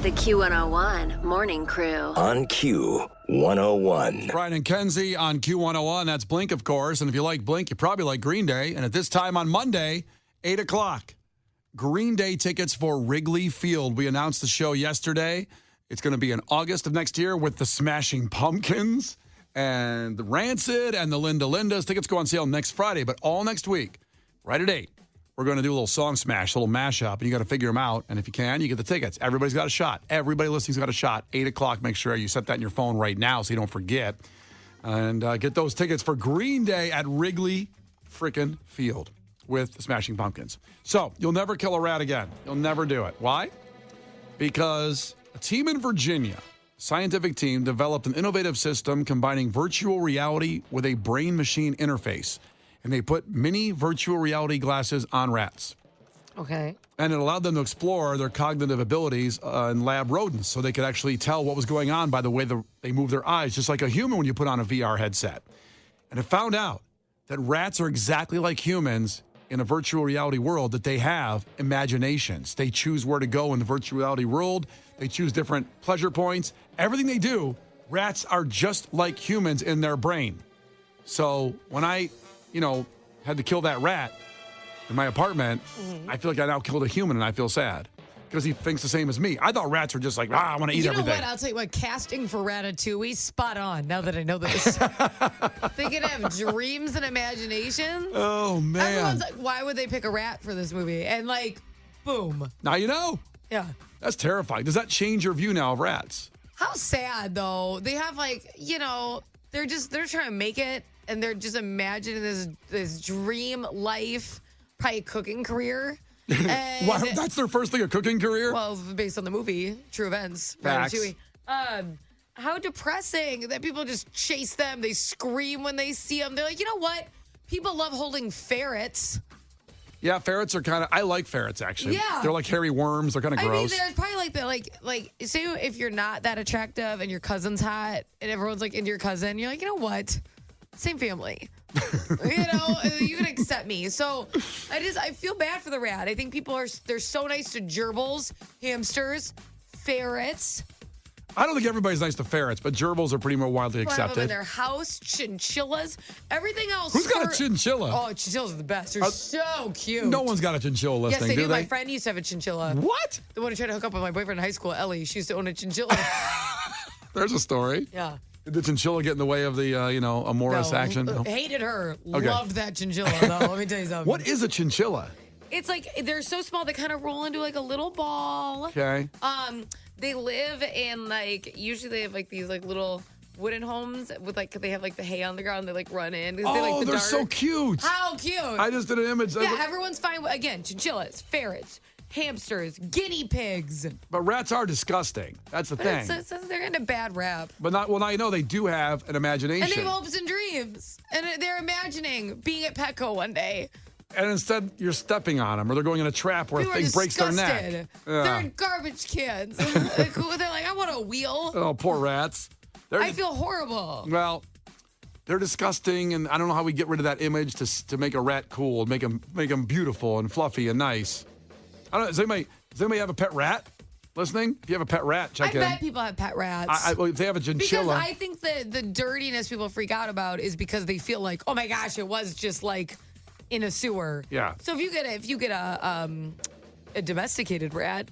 The Q101 Morning Crew. On Q101. Brian and Kenzie on Q101. That's Blink, of course. And if you like Blink, you probably like Green Day. And at this time on Monday, 8 o'clock, Green Day tickets for Wrigley Field. We announced the show yesterday. It's going to be in August of next year with the Smashing Pumpkins and the Rancid and the Linda Lindas. Tickets go on sale next Friday, but all next week, right at 8. We're going to do a little song smash, a little mashup, and you got to figure them out. And if you can, you get the tickets. Everybody's got a shot. Everybody listening's got a shot. 8 o'clock. Make sure you set that in your phone right now so you don't forget. And get those tickets for Green Day at Wrigley frickin' Field with the Smashing Pumpkins. So you'll never kill a rat again. You'll never do it. Why? Because a team in Virginia, scientific team, developed an innovative system combining virtual reality with a brain-machine interface. And they put mini virtual reality glasses on rats. Okay. And it allowed them to explore their cognitive abilities in lab rodents so they could actually tell what was going on by the way they move their eyes, just like a human when you put on a VR headset. And it found out that rats are exactly like humans in a virtual reality world, that they have imaginations. They choose where to go in the virtual reality world. They choose different pleasure points. Everything they do, rats are just like humans in their brain. So when I had to kill that rat in my apartment, I feel like I now killed a human and I feel sad because he thinks the same as me. I thought rats were just like, I want to eat everything. You know what? I'll tell you what, casting for Ratatouille, spot on now that I know this. They can have dreams and imaginations. Oh, man. Everyone's like, why would they pick a rat for this movie? And boom. Now you know. Yeah. That's terrifying. Does that change your view now of rats? How sad, though. They have they're trying to make it. And they're just imagining this dream life, probably a cooking career. And Wow, that's their first thing, a cooking career? Well, based on the movie, true events. Facts. How depressing that people just chase them. They scream when they see them. They're like, you know what? People love holding ferrets. Yeah, ferrets are I like ferrets, actually. Yeah. They're like hairy worms. They're kind of gross. I mean, there's probably like say if you're not that attractive and your cousin's hot and everyone's into your cousin, you're like, you know what? Same family. You can accept me. So I feel bad for the rat. I think they're so nice to gerbils, hamsters, ferrets. I don't think everybody's nice to ferrets, but gerbils are pretty more widely People have them in accepted. their house, chinchillas, everything else. Who's got a chinchilla? Oh, chinchillas are the best. They're so cute. No one's got a chinchilla Yes, listening, they do do. they? My friend used to have a chinchilla. What? The one who tried to hook up with my boyfriend in high school, Ellie. She used to own a chinchilla. There's a story. Yeah. Did the chinchilla get in the way of the, amorous action? No. Hated her. Okay. Loved that chinchilla, though. Let me tell you something. What is a chinchilla? It's they're so small they kind of roll into a little ball. Okay. They live in usually they have these little wooden homes with they have the hay on the ground. They run in. Oh, they're dark. so cute. How cute! I just did an image. Yeah, everyone's fine. Again, chinchillas, ferrets, hamsters, guinea pigs. But rats are disgusting. That's the thing. They're in a bad rap. But now you know they do have an imagination. And they have hopes and dreams. And they're imagining being at Petco one day. And instead, you're stepping on them, or they're going in a trap where a thing breaks their neck. They're in garbage cans. They're like, I want a wheel. Oh, poor rats. I feel horrible. Well, they're disgusting, and I don't know how we get rid of that image to make a rat cool, make them beautiful and fluffy and nice. I don't know. Does anybody have a pet rat listening? If you have a pet rat, check in. I bet people have pet rats. If they have a chinchilla. Because I think the dirtiness people freak out about is because they feel like, oh my gosh, it was just in a sewer. Yeah. So if you get a domesticated rat.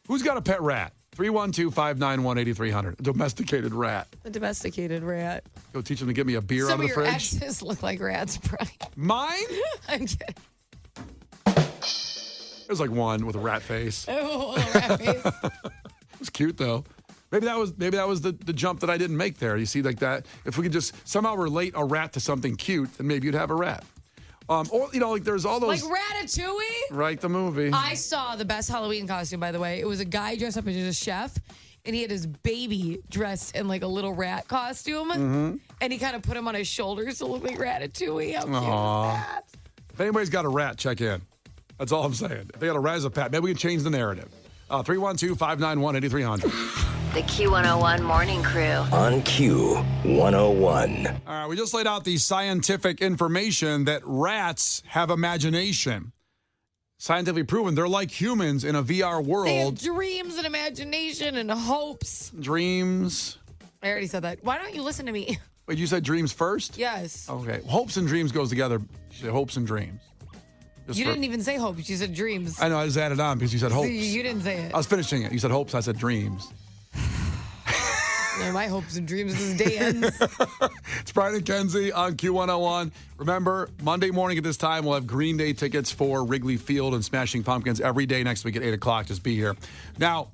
Who's got a pet rat? 312-591-8300. Domesticated rat. A domesticated rat. Go teach them to give me a beer out of the fridge. Some of your exes look like rats, Brian. Mine? I'm kidding. There's one with a rat face. Oh, a rat face. It was cute though. Maybe that was the jump that I didn't make there. You see, that if we could just somehow relate a rat to something cute, then maybe you'd have a rat. Or there's all those Ratatouille. Right, the movie. I saw the best Halloween costume, by the way. It was a guy dressed up as a chef, and he had his baby dressed in a little rat costume, and he kind of put him on his shoulders to look like Ratatouille. How cute is that? If anybody's got a rat, check in. That's all I'm saying. If they got a rat as a pet, maybe we can change the narrative. 312-591-8300. The Q101 Morning Crew. On Q101. All right, we just laid out the scientific information that rats have imagination. scientifically proven. They're like humans in a VR world. They have dreams and imagination and hopes. Dreams. I already said that. Why don't you listen to me? Wait, you said dreams first? Yes. Okay. Hopes and dreams goes together. You said hopes and dreams. You didn't even say hopes. You said dreams. I know. I just added on because you said hopes. See, you didn't say it. I was finishing it. You said hopes. I said dreams. My hopes and dreams this day ends. It's Brian and Kenzie on Q101. Remember, Monday morning at this time, we'll have Green Day tickets for Wrigley Field and Smashing Pumpkins every day next week at 8 o'clock. Just be here. Now,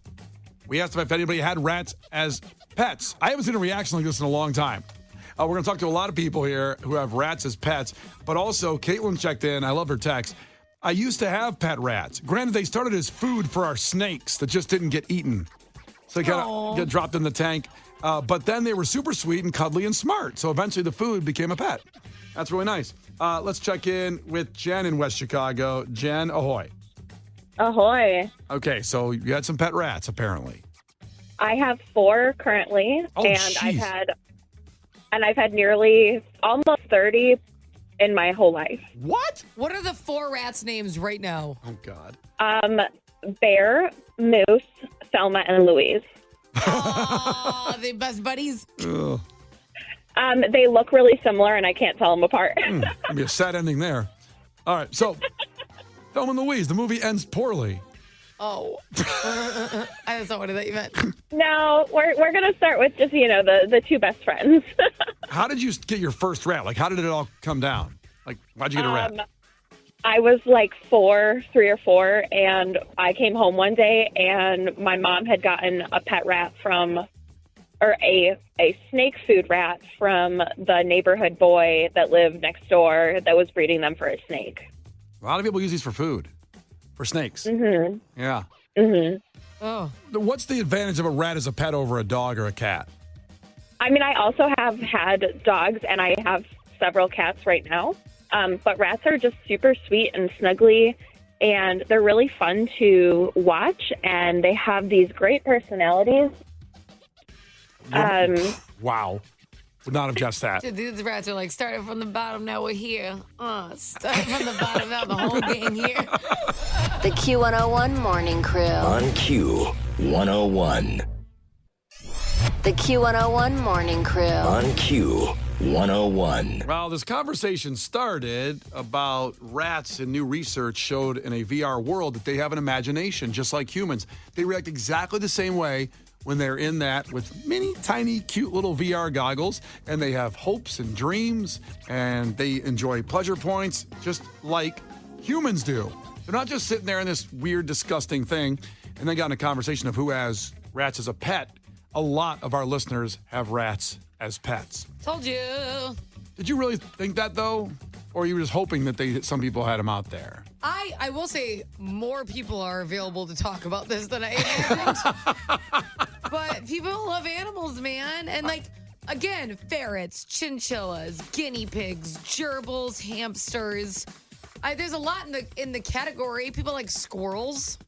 we asked if anybody had rats as pets. I haven't seen a reaction like this in a long time. We're going to talk to a lot of people here who have rats as pets, but also Caitlin checked in. I love her text. I used to have pet rats. Granted, they started as food for our snakes that just didn't get eaten. So they kind of get dropped in the tank. But then they were super sweet and cuddly and smart. So eventually the food became a pet. That's really nice. Let's check in with Jen in West Chicago. Jen, ahoy. Ahoy. Okay, so you had some pet rats, apparently. I have 4 currently, and I've had nearly almost 30 in my whole life. What? What are the 4 rats' names right now? Oh, God. Bear, Moose, Selma, and Louise. Oh, they best buddies. Ugh. They look really similar, and I can't tell them apart. Gonna be a sad ending there. All right, so Thelma and Louise, the movie ends poorly. Oh. That's not what I thought you meant. No, we're going to start with just, the 2 best friends. How did you get your first rat? Like, how did it all come down? Like, why'd you get a rat? I was like 3 or 4, and I came home one day, and my mom had gotten a pet rat or a snake food rat from the neighborhood boy that lived next door that was breeding them for a snake. A lot of people use these for food, for snakes. Mm-hmm. Yeah. Mm-hmm. Oh. What's the advantage of a rat as a pet over a dog or a cat? I mean, I also have had dogs, and I have several cats right now. But rats are just super sweet and snuggly, and they're really fun to watch, and they have these great personalities. Wow. Would not have guessed that. These rats are like, started from the bottom, now we're here. Started from the bottom, now the whole gang here. The Q101 Morning Crew. On Q101. The Q101 Morning Crew. On Q101. Well, this conversation started about rats, and new research showed in a VR world that they have an imagination just like humans. They react exactly the same way when they're in that with mini, tiny, cute little VR goggles, and they have hopes and dreams, and they enjoy pleasure points just like humans do. They're not just sitting there in this weird, disgusting thing. And then got in a conversation of who has rats as a pet. A lot of our listeners have rats as pets. Told you. Did you really think that, though? Or you were just hoping that some people had them out there? I will say more people are available to talk about this than I imagined. But people love animals, man. And again, ferrets, chinchillas, guinea pigs, gerbils, hamsters. There's a lot in the category. People like squirrels.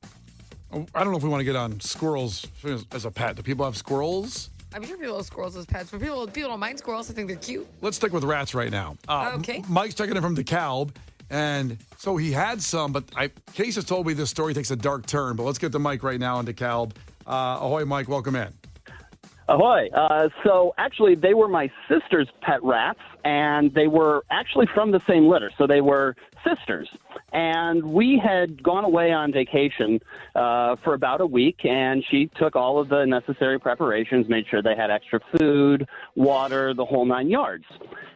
I don't know if we want to get on squirrels as a pet. Do people have squirrels? I'm sure people have squirrels as pets, but people don't mind squirrels. I think they're cute. Let's stick with rats right now. Okay. Mike's checking in from DeKalb, and so he had some, but Case has told me this story takes a dark turn, but let's get to Mike right now in DeKalb. Ahoy, Mike. Welcome in. Ahoy. So actually, they were my sister's pet rats, and they were actually from the same litter. So they were sisters. And we had gone away on vacation for about a week, and she took all of the necessary preparations, made sure they had extra food, water, the whole 9 yards.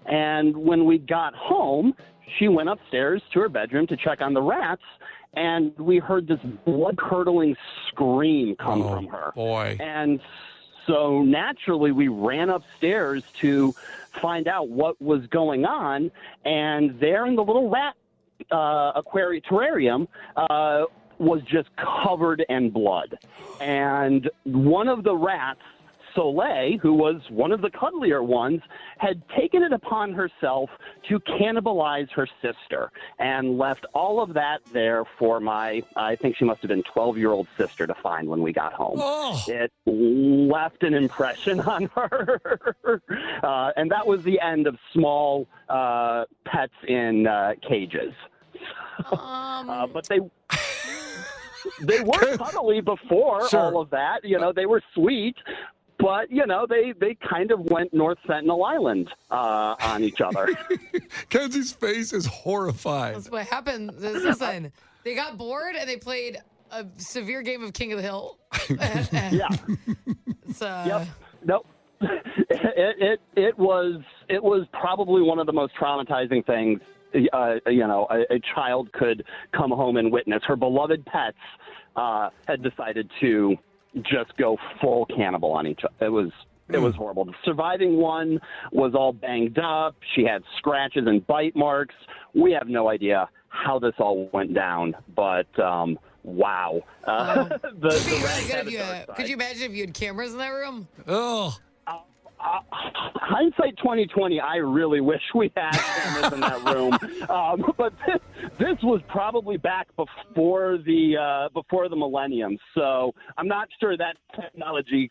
And when we got home, she went upstairs to her bedroom to check on the rats, and we heard this blood-curdling scream come from her. Boy. And so naturally, we ran upstairs to find out what was going on, and there in the little rat terrarium was just covered in blood. And one of the rats, Soleil, who was one of the cuddlier ones, had taken it upon herself to cannibalize her sister and left all of that there for I think she must have been 12-year-old sister to find when we got home. Oh. It left an impression on her. And that was the end of small pets in cages. But they were cuddly before all of that. They were sweet. But, they kind of went North Sentinel Island on each other. Kenzie's face is horrified. That's what happened. Listen, they got bored and they played a severe game of King of the Hill. Yeah. Yep. Nope. It was probably one of the most traumatizing things a child could come home and witness. Her beloved pets had decided to just go full cannibal on each other. It was horrible. The surviving one was all banged up. She had scratches and bite marks. We have no idea how this all went down, but wow. Could you imagine if you had cameras in that room? Oh. Hindsight 2020, I really wish we had cameras in that room. But this was probably back before the millennium, so I'm not sure that technology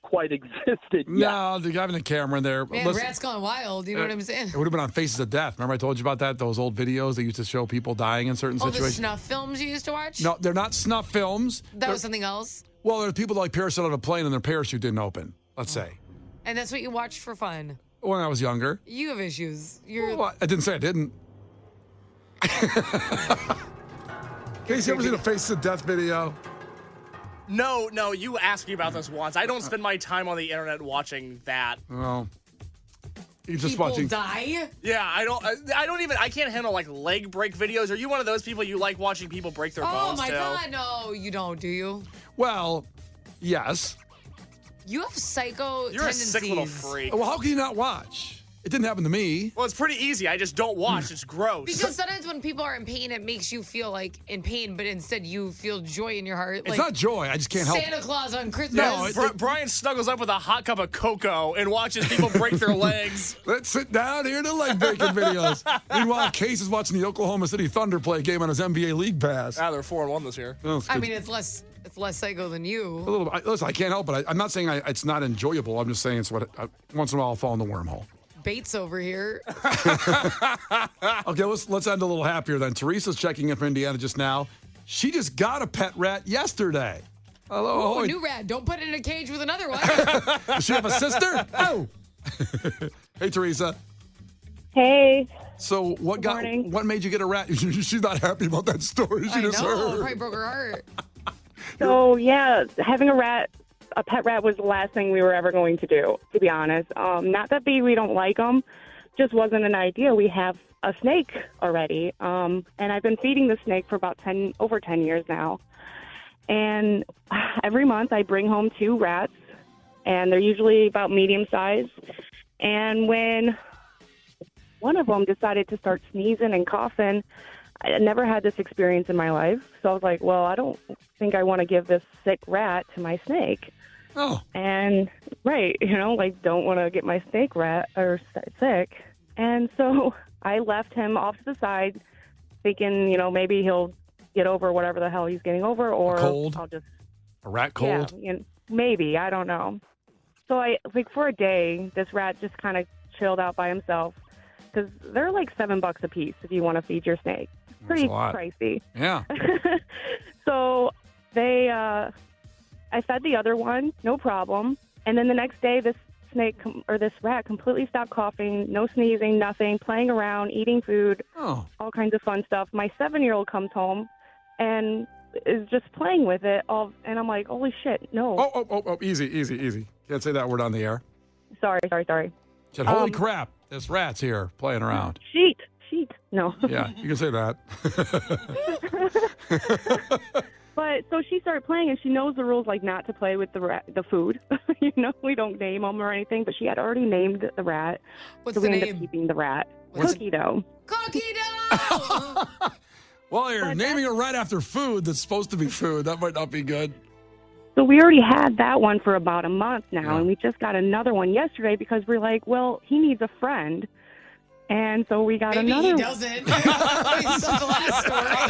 quite existed yet. No, they're having a camera in there. Man, Rat's Gone Wild, you know what I'm saying? It would have been on Faces of Death. Remember I told you about that? Those old videos that used to show people dying in certain situations? The snuff films you used to watch? No, they're not snuff films. That was something else? Well, there are people that like parachute out of a plane and their parachute didn't open, let's say. And that's what you watched for fun? When I was younger. You have issues. Well, I didn't say I didn't. Casey, ever seen a Faces of Death video? No, you asked me about this once. I don't spend my time on the internet watching that. Well, you're just People watching. die? Yeah, I can't handle like leg break videos. Are you one of those people you like watching people break their bones? Oh my God, no, you don't, do you? Well, yes. You have psycho You're tendencies. a sick little freak. Well, how can you not watch? It didn't happen to me. Well, it's pretty easy. I just don't watch. It's gross. Because sometimes when people are in pain, it makes you feel like in pain, but instead you feel joy in your heart. It's not joy. I just can't help it. Santa Claus on Christmas. No, Brian snuggles up with a hot cup of cocoa and watches people break their legs. Let's sit down here to leg breaking videos. Meanwhile, Case is watching the Oklahoma City Thunder play a game on his NBA League Pass. They're 4-1 this year. Oh, I mean, it's less psycho than you. a little bit. Listen, I can't help it. I'm not saying it's not enjoyable. I'm just saying it's what once in a while I'll fall in the wormhole. Bates over here. Okay, let's end a little happier then. Teresa's checking in from Indiana just now. She just got a pet rat yesterday. Hello. Ooh, new rat. Don't put it in a cage with another one. Does she have a sister? Oh. Hey, Teresa. Hey. So morning. what made you get a rat? She's not happy about that story. She I just know. It heard. probably broke her heart. So, yeah, having a pet rat was the last thing we were ever going to do, to be honest. Not that we don't like them, just wasn't an idea. We have a snake already, and I've been feeding the snake for about over 10 years now. And every month I bring home 2 rats, and they're usually about medium size. And when one of them decided to start sneezing and coughing, I never had this experience in my life. So I was like, well, I don't think I want to give this sick rat to my snake. Oh. And, right, don't want to get my snake sick. And so I left him off to the side thinking, maybe he'll get over whatever the hell he's getting over, or cold? I'll just... A rat cold? Yeah, maybe, I don't know. So for a day, this rat just kind of chilled out by himself, because they're like $7 a piece if you want to feed your snake. Pretty pricey. Yeah. So I fed the other one, no problem. And then the next day, this rat completely stopped coughing, no sneezing, nothing, playing around, eating food, all kinds of fun stuff. My 7-year-old comes home and is just playing with it. And I'm like, holy shit, no. Oh, easy. Can't say that word on the air. Sorry. Said, holy crap, this rat's here playing around. Sheet. No. Yeah, you can say that. But so she started playing, and she knows the rules, like not to play with the food. We don't name them or anything, but she had already named the rat. What's so the we name? ended up keeping the rat. Cookie dough. Cookie dough! Well, you're naming a rat after food that's supposed to be food. That might not be good. So we already had that one for about a month now, Yeah. and we just got another one yesterday because we're like, well, he needs a friend. And so we got Maybe another he one. doesn't. It's the last story.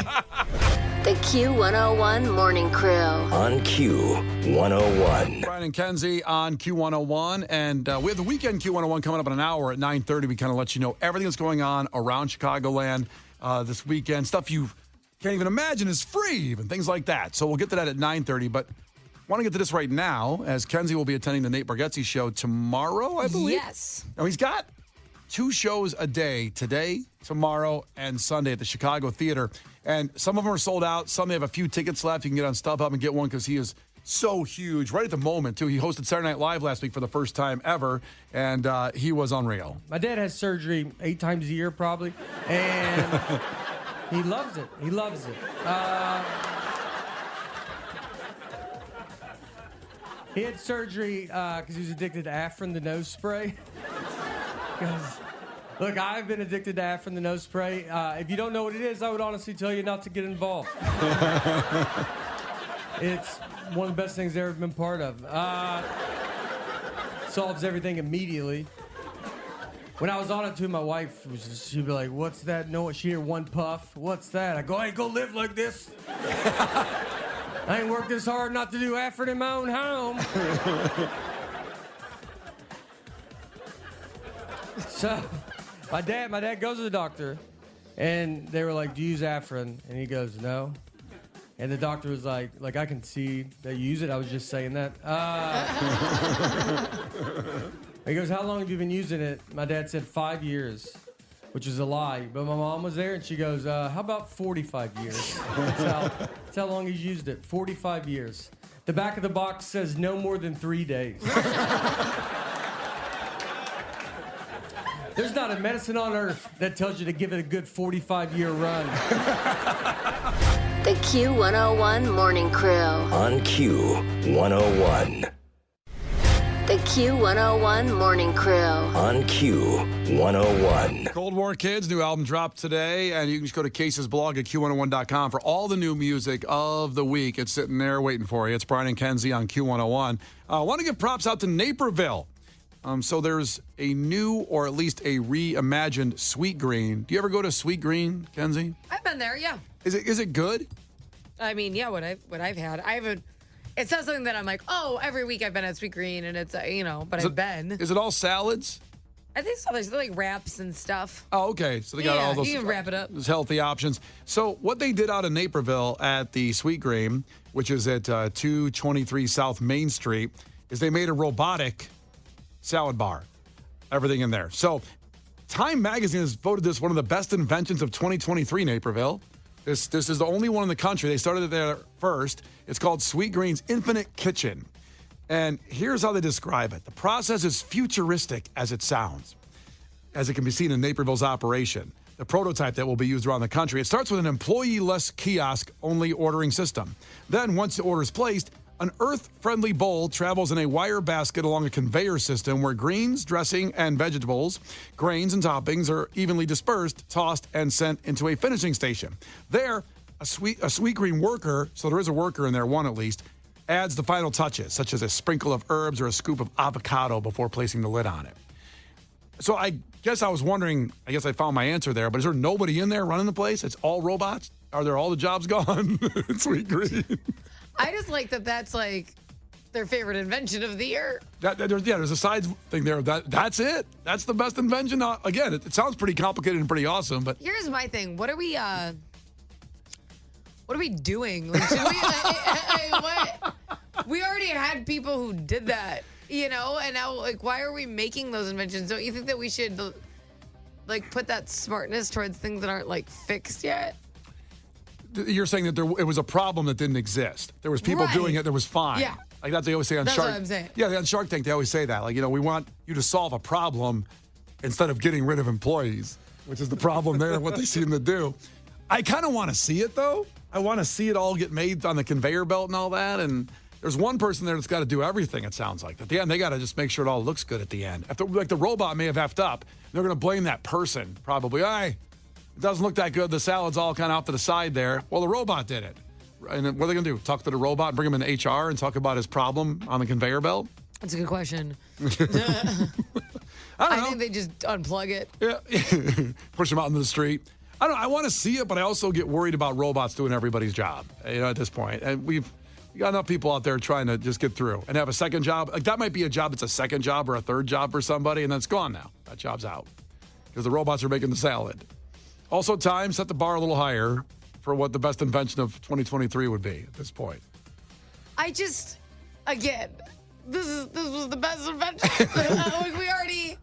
The Q101 Morning Crew. On Q101. Brian and Kenzie on Q101. And we have the weekend Q101 coming up in an hour at 9:30. We kind of let you know everything that's going on around Chicagoland. this weekend. Stuff you can't even imagine is free, even things like that. So we'll get to that at 9:30. But want to get to this right now, as Kenzie will be attending the Nate Bargatze show tomorrow, I believe. Yes. Now, he's got 2 shows a day, today, tomorrow, and Sunday at the Chicago Theater. And some of them are sold out. Some they have a few tickets left. You can get on StubHub and get one because he is so huge. Right at the moment, too. He hosted Saturday Night Live last week for the first time ever, and he was unreal. My dad has surgery 8 times a year, probably, and he loves it. He loves it. He had surgery because he was addicted to Afrin, the nose spray. Look, I've been addicted to Afrin, the nose spray. If you don't know what it is, I would honestly tell you not to get involved. It's one of the best things I've ever been part of. Solves everything immediately. When I was on it too, my wife, she'd be like, "What's that?" No, she'd hear one puff. "What's that?" I go, "Hey, go live like this." I ain't worked this hard not to do effort in my own home. So, my dad goes to the doctor, and they were like, "Do you use Afrin?" And he goes, "No." And the doctor was like, "I can see that you use it. I was just saying that." He goes, "How long have you been using it?" My dad said 5 years, which is a lie. But my mom was there, and she goes, "How about 45 years?" That's how long he's used it, 45 years. The back of the box says no more than 3 days. There's not a medicine on earth that tells you to give it a good 45-year run. The Q101 Morning Crew. On Q101. The Q101 Morning Crew. On Q101. Cold War Kids, new album dropped today, and you can just go to Case's blog at Q101.com for all the new music of the week. It's sitting there waiting for you. It's Brian and Kenzie on Q101. I want to give props out to Naperville. So there's a new, or at least a reimagined Sweet Green. Do you ever go to Sweet Green, Kenzie? I've been there, yeah. Is it good? I mean, yeah, what I've had. It's not something that I'm like, oh, every week I've been at Sweet Green, and it's, but I've been. Is it all salads? I think so. There's like wraps and stuff. Oh, okay. So they got all those. You can wrap it up. Those healthy options. So what they did out in Naperville at the Sweet Green, which is at 223 South Main Street, is they made a robotic salad bar. Everything in there. So Time Magazine has voted this one of the best inventions of 2023, Naperville. This is the only one in the country. They started it there first. It's called Sweet Green's Infinite Kitchen. And here's how they describe it. The process is futuristic as it sounds, as it can be seen in Naperville's operation. The prototype that will be used around the country. It starts with an employee-less kiosk-only ordering system. Then, once the order is placed, an earth-friendly bowl travels in a wire basket along a conveyor system where greens, dressing, and vegetables, grains, and toppings are evenly dispersed, tossed, and sent into a finishing station. There, a Sweet Green worker, so there is a worker in there, one at least, adds the final touches, such as a sprinkle of herbs or a scoop of avocado before placing the lid on it. So I guess I was wondering, I guess I found my answer there, but is there nobody in there running the place? It's all robots? Are there all the jobs gone? Sweet Green. I just like that that's like their favorite invention of the year. There's a side thing there. That's it. That's the best invention. Again, it sounds pretty complicated and pretty awesome, but Here's my thing. What are we doing? Like, should we, what? We already had people who did that, and now, like, why are we making those inventions? Don't you think that we should, like, put that smartness towards things that aren't, like, fixed yet? You're saying that it was a problem that didn't exist. There was people doing it that was fine. Yeah. Like that's what they always say on That's Shark. what I'm saying. Yeah, on Shark Tank, they always say that. Like, we want you to solve a problem instead of getting rid of employees, which is the problem there, what they seem to do. I kind of want to see it, though. I want to see it all get made on the conveyor belt and all that. And there's one person there that's got to do everything, it sounds like. At the end, they got to just make sure it all looks good at the end. Like the robot may have effed up. They're going to blame that person, probably. Hey, it doesn't look that good. The salad's all kind of off to the side there. Well, the robot did it. And then what are they going to do? Talk to the robot and bring him in HR and talk about his problem on the conveyor belt? That's a good question. I don't know. think they just unplug it. Yeah. Push him out into the street. I don't know. I want to see it, but I also get worried about robots doing everybody's job, at this point. And we got enough people out there trying to just get through and have a second job. Like, that might be a job. It's a second job or a third job for somebody, and then it's gone now. That job's out because the robots are making the salad. Also, time set the bar a little higher for what the best invention of 2023 would be at this point. I just, again, this was the best invention. Like, we already.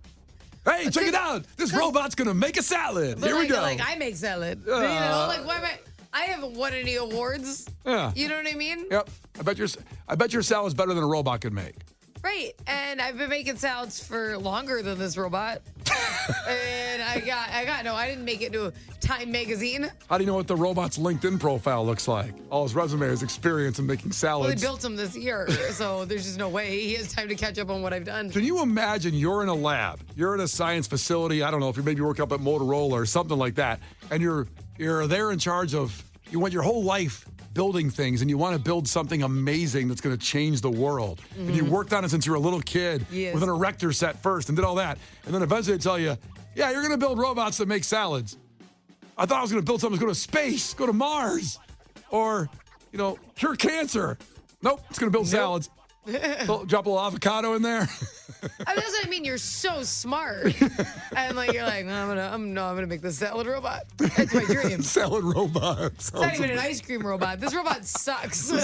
Hey, check it out. This robot's going to make a salad. Here we go. Like, I make salad. You know, like, why am I haven't won any awards. Yeah. You know what I mean? Yep. I bet your salad's better than a robot could make. Right. And I've been making salads for longer than this robot. And I didn't make it to Time magazine. How do you know what the robot's LinkedIn profile looks like? All his resume is experience in making salads. Well, they built him this year, so there's just no way he has time to catch up on what I've done. Can you imagine you're in a lab, you're in a science facility, I don't know, if you maybe work up at Motorola or something like that, and you're there in charge of, you went your whole life building things and you want to build something amazing that's going to change the world. Mm-hmm. And you worked on it since you were a little kid with an erector set first and did all that. And then eventually they tell you, yeah, you're going to build robots that make salads. I thought I was going to build something that's going to space, go to Mars, or, cure cancer. Nope, it's going to build salads. Drop a little avocado in there. I mean, that's what I mean. You're so smart, and you're like, no, I'm gonna make this salad robot. That's my dream. Salad robot. It's not even an ice cream robot. This robot sucks. The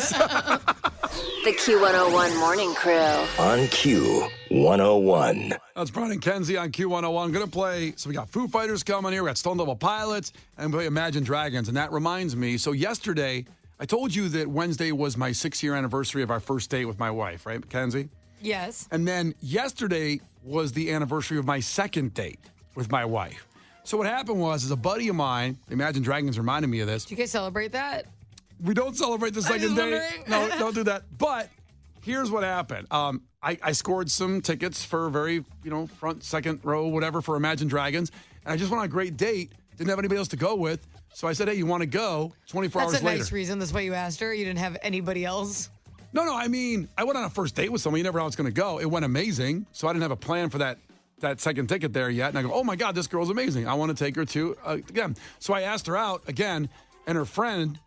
Q101 Morning Crew. On Q101. That's Brian and Kenzie on Q101. Going to play, so we got Foo Fighters coming here. We got Stone Temple Pilots, and we play Imagine Dragons. And that reminds me, so yesterday, I told you that Wednesday was my 6-year anniversary of our first date with my wife, right, Kenzie? Yes. And then yesterday was the anniversary of my second date with my wife. So what happened was, a buddy of mine, Imagine Dragons reminded me of this. Do you guys celebrate that? We don't celebrate the second date. No, don't do that. But here's what happened. I scored some tickets for very, front, second row, whatever, for Imagine Dragons. And I just went on a great date. Didn't have anybody else to go with. So I said, hey, you want to go? 24 hours later. That's a nice reason. That's why you asked her. You didn't have anybody else. No, I mean, I went on a first date with someone. You never know how it's going to go. It went amazing. So I didn't have a plan for that second ticket there yet. And I go, oh, my God, this girl's amazing. I want to take her to, again. So I asked her out again. And her friend,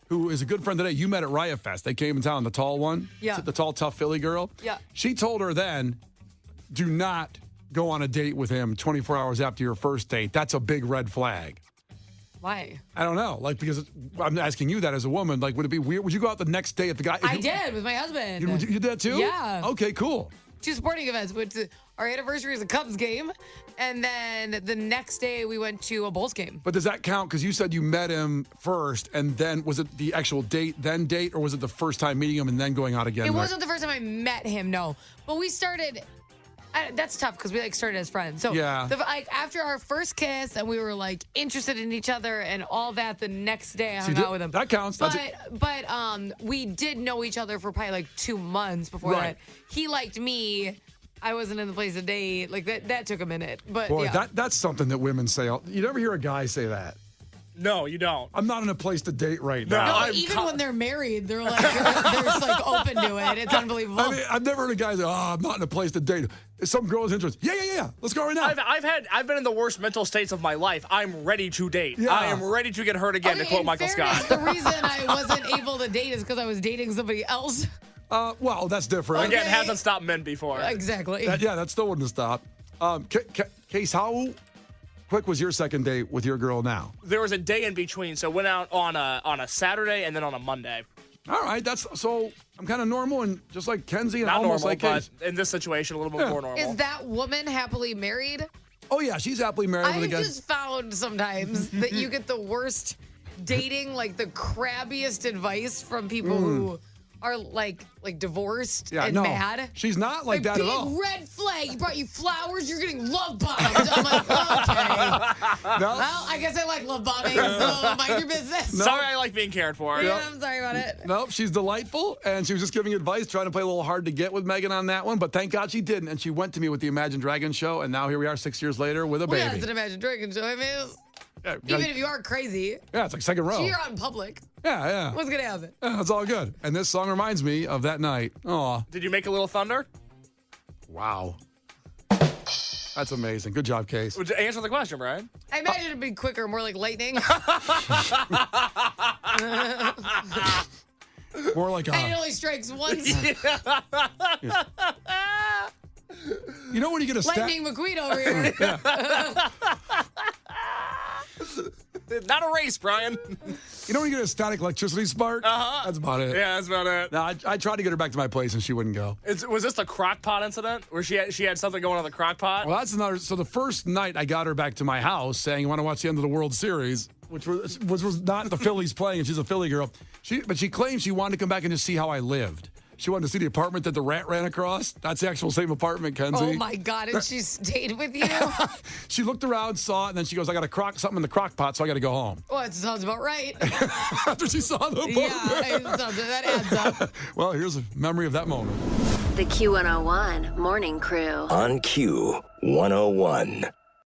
who is a good friend today, you met at Riot Fest. They came in town, the tall one. Yeah. The tall, tough Philly girl. Yeah. She told her then, do not go on a date with him 24 hours after your first date. That's a big red flag. Why? I don't know. Because I'm asking you that as a woman. Would it be weird? Would you go out the next day if the guy? I did with my husband. You did that too? Yeah. Okay, cool. 2 sporting events. Our anniversary is a Cubs game, and then the next day we went to a Bulls game. But does that count? Because you said you met him first, and then was it the actual date, or was it the first time meeting him and then going out again? It wasn't the first time I met him, no. But we started. That's tough because we started as friends. So yeah. After our first kiss and we were interested in each other and all that, the next day I hung out with him. That counts. But we did know each other for probably 2 months before that. He liked me. I wasn't in the place to date. That took a minute. But boy, yeah. that's something that women say. You never hear a guy say that. No, you don't. I'm not in a place to date right now. No, even when they're married, they're they're open to it. It's unbelievable. I mean, I've never heard a guy say, I'm not in a place to date. Some girl is interested. Yeah. Let's go right now. I've been in the worst mental states of my life. I'm ready to date. Yeah. I am ready to get hurt again, to quote Michael fairness, Scott. The reason I wasn't able to date is because I was dating somebody else. Well, that's different. Again, hasn't stopped men before. Exactly. That still wouldn't have stopped. Case, how quick was your second date with your girl now? There was a day in between, so went out on a Saturday and then on a Monday. All right, so I'm kind of normal and just like Kenzie and Not almost normal, like Case. but in this situation, a little bit more normal. Is that woman happily married? Oh yeah, she's happily married with a guy. I've just found sometimes that you get the worst dating, the crabbiest advice from people who are divorced and mad. She's not like that at all. Big red flag. He brought you flowers. You're getting love bombed. I'm like, okay. No. Well, I guess I like love bombing, so mind your business. No. Sorry, I like being cared for. Yeah, I'm sorry about it. Nope, she's delightful, and she was just giving advice, trying to play a little hard to get with Megan on that one, but thank God she didn't, and she went to me with the Imagine Dragons show, and now here we are 6 years later with a baby. Yeah, it's an Imagine Dragons show. I mean, even if you are crazy. Yeah, it's second row. You're out in public. Yeah. What's going to happen? Yeah, that's all good. And this song reminds me of that night. Aw. Did you make a little thunder? Wow. That's amazing. Good job, Case. Would you answer the question, Brian? I imagine it'd be quicker, more like lightning. More like And it only strikes once. You know when you get a Lightning McQueen over here. Not a race, Brian. You know when you get a static electricity spark? Uh-huh. That's about it. Yeah, that's about it. No, I tried to get her back to my place, and she wouldn't go. Was this the crock pot incident where she had something going on the crock pot? Well, that's another. So the first night I got her back to my house saying, "You want to watch the end of the World Series?" Which was not the Phillies playing, and she's a Philly girl. But she claimed she wanted to come back and just see how I lived. She wanted to see the apartment that the rat ran across. That's the actual same apartment, Kenzie. Oh my God! And she stayed with you? She looked around, saw it, and then she goes, "I got something in the crock pot, so I got to go home." Well, it sounds about right. After she saw the apartment. Yeah, that adds up. Well, here's a memory of that moment. The Q101 Morning Crew. On Q101.